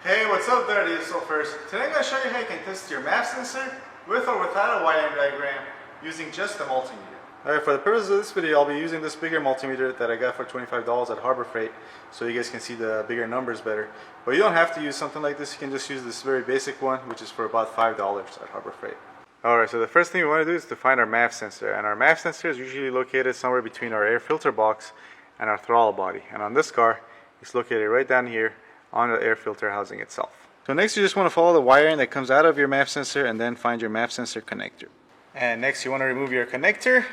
Hey, what's up there, Diesel First? Today I'm going to show you how you can test your MAP sensor with or without a wiring diagram using just a multimeter. Alright, for the purpose of this video, I'll be using this bigger multimeter that I got for $25 at Harbor Freight so you guys can see the bigger numbers better. But you don't have to use something like this, you can just use this very basic one, which is for about $5 at Harbor Freight. Alright, so the first thing we want to do is to find our MAP sensor, and our MAP sensor is usually located somewhere between our air filter box and our throttle body. And on this car, it's located right down here on the air filter housing itself. So next you just want to follow the wiring that comes out of your MAP sensor and then find your MAP sensor connector. And next you want to remove your connector.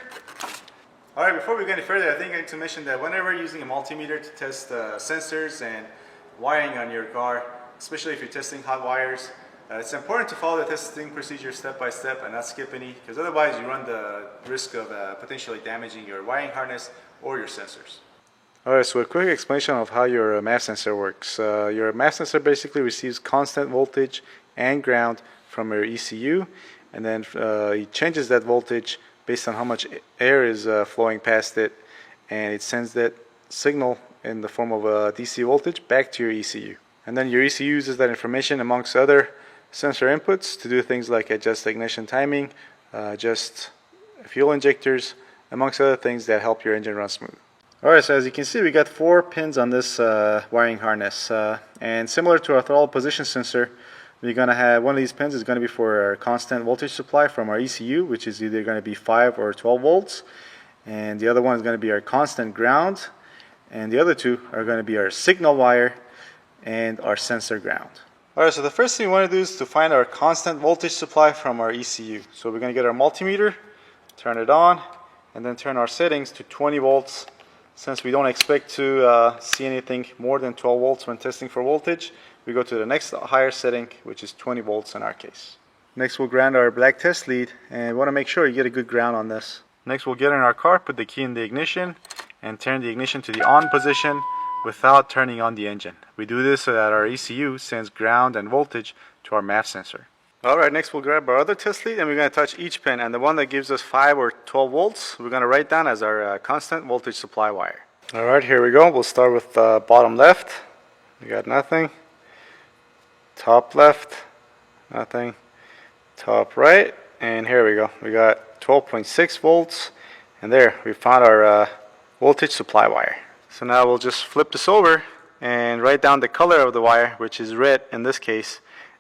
Alright, before we go any further, I think I need to mention that whenever you're using a multimeter to test sensors and wiring on your car, especially if you're testing hot wires, it's important to follow the testing procedure step by step and not skip any, because otherwise you run the risk of potentially damaging your wiring harness or your sensors. Alright, so a quick explanation of how your MAP sensor works. Your MAP sensor basically receives constant voltage and ground from your ECU, and then it changes that voltage based on how much air is flowing past it, and it sends that signal in the form of a DC voltage back to your ECU. And then your ECU uses that information amongst other sensor inputs to do things like adjust ignition timing, adjust fuel injectors, amongst other things that help your engine run smooth. Alright, so as you can see, we got 4 pins on this wiring harness, and similar to our throttle position sensor, we're going to have one of these pins is going to be for our constant voltage supply from our ECU, which is either going to be 5 or 12 volts, and the other one is going to be our constant ground, and the other two are going to be our signal wire and our sensor ground. Alright, so the first thing we want to do is to find our constant voltage supply from our ECU. So we're going to get our multimeter, turn it on, and then turn our settings to 20 volts. Since we don't expect to see anything more than 12 volts when testing for voltage, we go to the next higher setting, which is 20 volts in our case. Next we'll ground our black test lead, and we want to make sure you get a good ground on this. Next we'll get in our car, put the key in the ignition, and turn the ignition to the on position without turning on the engine. We do this so that our ECU sends ground and voltage to our MAP sensor. Alright, next we'll grab our other test lead and we're going to touch each pin, and the one that gives us 5 or 12 volts we're going to write down as our constant voltage supply wire. Alright, here we go. We'll start with bottom left. We got nothing. Top left, nothing. Top right, and here we go. We got 12.6 volts, and there we found our voltage supply wire. So now we'll just flip this over and write down the color of the wire, which is red in this case,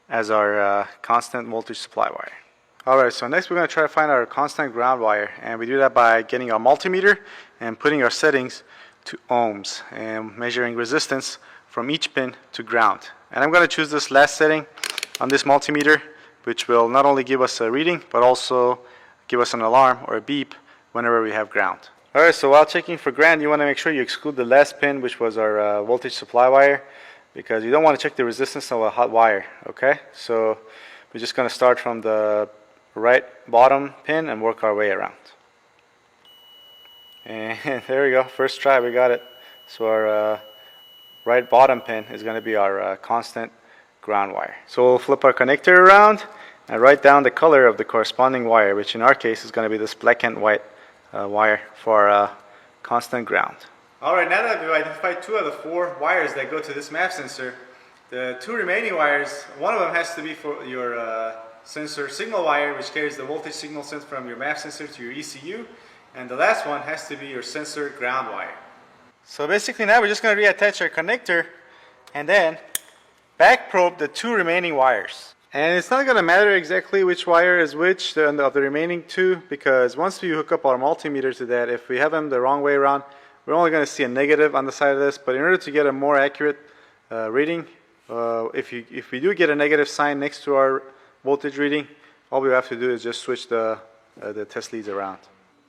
as our constant voltage supply wire. Alright, so next we're going to try to find our constant ground wire, and we do that by getting our multimeter and putting our settings to ohms and measuring resistance from each pin to ground. And I'm going to choose this last setting on this multimeter, which will not only give us a reading but also give us an alarm or a beep whenever we have ground. Alright, so while checking for ground, you want to make sure you exclude the last pin, which was our voltage supply wire, because you don't want to check the resistance of a hot wire. Okay, so we're just going to start from the right bottom pin and work our way around. And there we go, first try, we got it. So our right bottom pin is going to be our constant ground wire. So we'll flip our connector around and write down the color of the corresponding wire, which in our case is going to be this black and white wire for constant ground. Alright, now that we've identified 2 of the 4 wires that go to this MAP sensor, the 2 remaining wires, one of them has to be for your sensor signal wire, which carries the voltage signal sent from your MAP sensor to your ECU, and the last one has to be your sensor ground wire. So basically now we're just going to reattach our connector and then back probe the 2 remaining wires. And it's not going to matter exactly which wire is which of the remaining 2, because once we hook up our multimeter to that, if we have them the wrong way around, we're only going to see a negative on the side of this. But in order to get a more accurate reading, if we do get a negative sign next to our voltage reading, all we have to do is just switch the test leads around.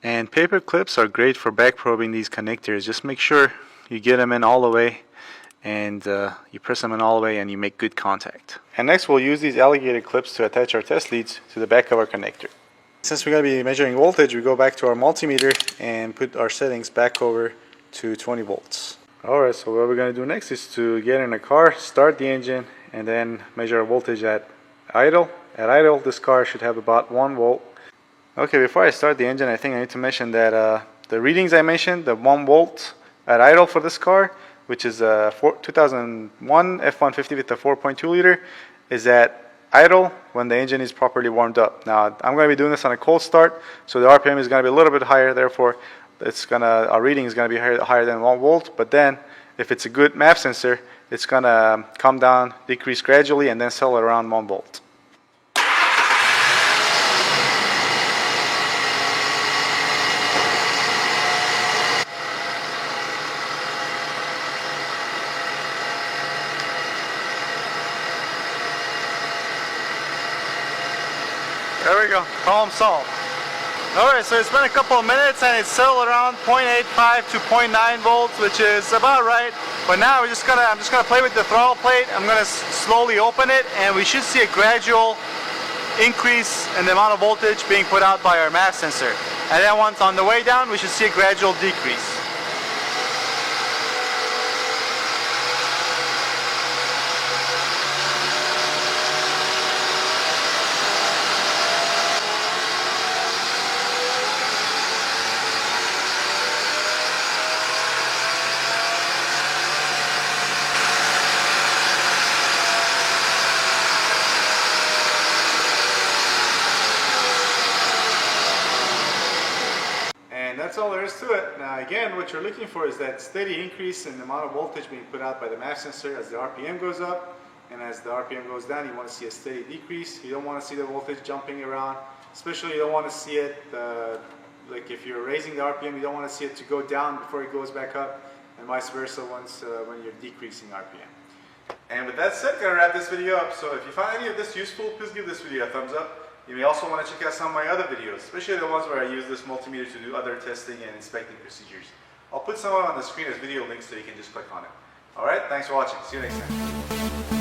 And paper clips are great for back probing these connectors. Just make sure you get them in all the way, and you press them in all the way and you make good contact. And next we'll use these alligator clips to attach our test leads to the back of our connector. Since we're going to be measuring voltage, we go back to our multimeter and put our settings back over to 20 volts. Alright, so what we're going to do next is to get in a car, start the engine, and then measure our voltage at idle. At idle, this car should have about 1 volt. Okay, before I start the engine, I think I need to mention that the readings I mentioned, the 1 volt at idle for this car, which is a 2001 F-150 with a 4.2 liter, is at idle when the engine is properly warmed up. Now I'm going to be doing this on a cold start, so the RPM is going to be a little bit higher, therefore our reading is going to be higher than 1 volt. But then if it's a good MAP sensor, it's going to come down, decrease gradually, and then settle around 1 volt. There we go, problem solved. Alright, so it's been a couple of minutes and it's settled around 0.85 to 0.9 volts, which is about right. But now I'm just gonna play with the throttle plate. I'm gonna slowly open it, and we should see a gradual increase in the amount of voltage being put out by our MAP sensor. And then once on the way down, we should see a gradual decrease. That's all there is to it. Now again, what you're looking for is that steady increase in the amount of voltage being put out by the MAP sensor as the RPM goes up, and as the RPM goes down, you want to see a steady decrease. You don't want to see the voltage jumping around, especially you don't want to see it, like if you're raising the RPM, you don't want to see it to go down before it goes back up, and vice versa when you're decreasing RPM. And with that said, I'm going to wrap this video up. So if you find any of this useful, please give this video a thumbs up. You may also want to check out some of my other videos, especially the ones where I use this multimeter to do other testing and inspecting procedures. I'll put some on the screen as video links so you can just click on it. Alright, thanks for watching. See you next time.